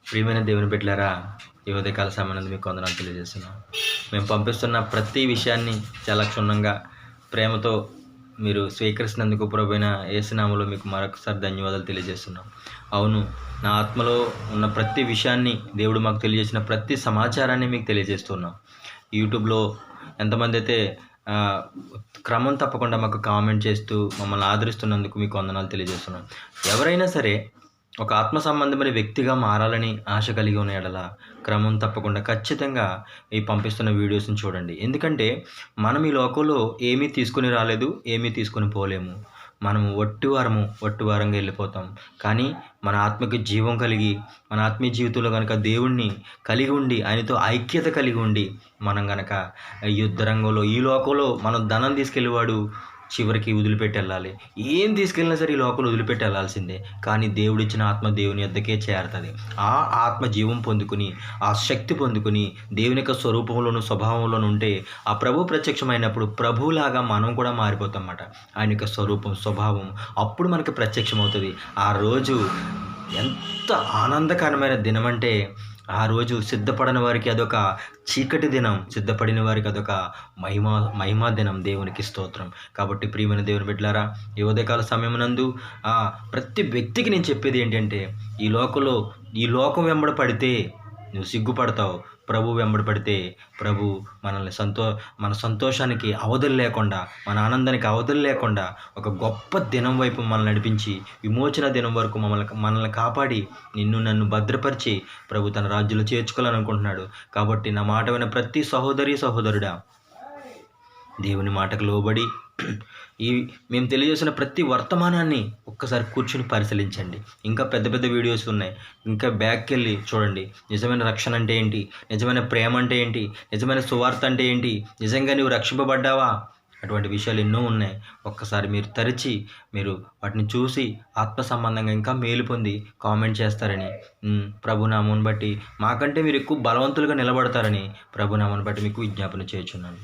ప్రియమైన దేవుని బిడ్డలారా, ఈ ఉదయకాల సమయానందు మీకు వందనాలు తెలియజేస్తున్నాం. మేము పంపిస్తున్న ప్రతి విషయాన్ని చాలా క్షుణ్ణంగా ప్రేమతో మీరు స్వీకరిస్తున్నందుకు ప్రభువైన యేసు నామములో మీకు మరొకసారి ధన్యవాదాలు తెలియజేస్తున్నాం. అవును, నా ఆత్మలో ఉన్న ప్రతి విషయాన్ని దేవుడు మాకు తెలియజేసిన ప్రతి సమాచారాన్ని మీకు తెలియజేస్తున్నాం. యూట్యూబ్లో ఎంతమంది అయితే క్రమం తప్పకుండా మాకు కామెంట్ చేస్తూ మమ్మల్ని ఆదరిస్తున్నందుకు మీకు వందనాలు తెలియజేస్తున్నాం. ఎవరైనా సరే ఒక ఆత్మ సంబంధమైన వ్యక్తిగా మారాలని ఆశ కలిగి ఉన్న యెడల క్రమం తప్పకుండా ఖచ్చితంగా ఈ పంపిస్తున్న వీడియోస్ని చూడండి. ఎందుకంటే మనం ఈ లోకంలో ఏమీ తీసుకుని రాలేదు, ఏమీ తీసుకొని పోలేము. మనము వట్టివారంగా వెళ్ళిపోతాం. కానీ మన ఆత్మకి జీవం కలిగి, మన ఆత్మీయ జీవితంలో కనుక దేవుణ్ణి కలిగి ఉండి, ఆయనతో ఐక్యత కలిగి ఉండి, మనం కనుక యుద్ధ రంగంలో ఈ లోకంలో మనం ధనం తీసుకెళ్ళేవాడు చివరికి వదిలిపెట్టి వెళ్ళాలి. ఏం తీసుకెళ్ళినా సరే ఈ లోకంలో వదిలిపెట్టి వెళ్ళాల్సిందే. కానీ దేవుడిచ్చిన ఆత్మ దేవుని యొద్దకే చేరుతుంది. ఆ ఆత్మ జీవం పొందుకుని, ఆ శక్తి పొందుకుని దేవుని యొక్క స్వరూపంలోను స్వభావంలోను ఉంటే ఆ ప్రభు ప్రత్యక్షమైనప్పుడు ప్రభువులాగా మనం కూడా మారిపోతాం అన్నమాట. ఆయన యొక్క స్వరూపం స్వభావం అప్పుడు మనకి ప్రత్యక్షమవుతుంది. ఆ రోజు ఎంత ఆనందకరమైన దినం అంటే, ఆ రోజు సిద్ధపడని వారికి అదొక చీకటి దినం, సిద్ధపడిన వారికి అదొక మహిమా దినం. దేవునికి స్తోత్రం. కాబట్టి ప్రియమైన దేవుని బిడ్డలారా, ఈ ఉదయకాల సమయమునందు ప్రతి వ్యక్తికి నేను చెప్పేది ఏంటంటే, ఈ లోకం వెంబడి పడితే నువ్వు సిగ్గుపడతావు. ప్రభు వెంబడి పడితే ప్రభు మనల్ని మన సంతోషానికి అవధులు లేకుండా, మన ఆనందానికి అవధులు లేకుండా ఒక గొప్ప దినం వైపు మనల్ని నడిపించి, విమోచన దినం వరకు మనల్ని కాపాడి నిన్ను నన్ను భద్రపరిచి ప్రభు తన రాజ్యంలో చేర్చుకోవాలని అనుకుంటున్నాడు. కాబట్టి నా మాట విన్న ప్రతి సహోదరుడా, దేవుని మాటకు లోబడి మేము తెలియజేసిన ప్రతి వర్తమానాన్ని ఒక్కసారి కూర్చుని పరిశీలించండి. ఇంకా పెద్ద పెద్ద వీడియోస్ ఉన్నాయి, ఇంకా బ్యాక్కి వెళ్ళి చూడండి. నిజమైన రక్షణ అంటే ఏంటి, నిజమైన ప్రేమ అంటే ఏంటి, నిజమైన సువార్త అంటే ఏంటి, నిజంగా నువ్వు రక్షింపబడ్డావా, అటువంటి విషయాలు ఎన్నో ఉన్నాయి. ఒక్కసారి మీరు తరిచి మీరు వాటిని చూసి ఆత్మ సంబంధంగా ఇంకా మేలు పొంది కామెంట్ చేస్తారని, ప్రభునామమును బట్టి మాకంటే మీరు ఎక్కువ బలవంతులుగా నిలబడతారని ప్రభునామమును బట్టి మీకు విజ్ఞాపన చేయుచున్నాను.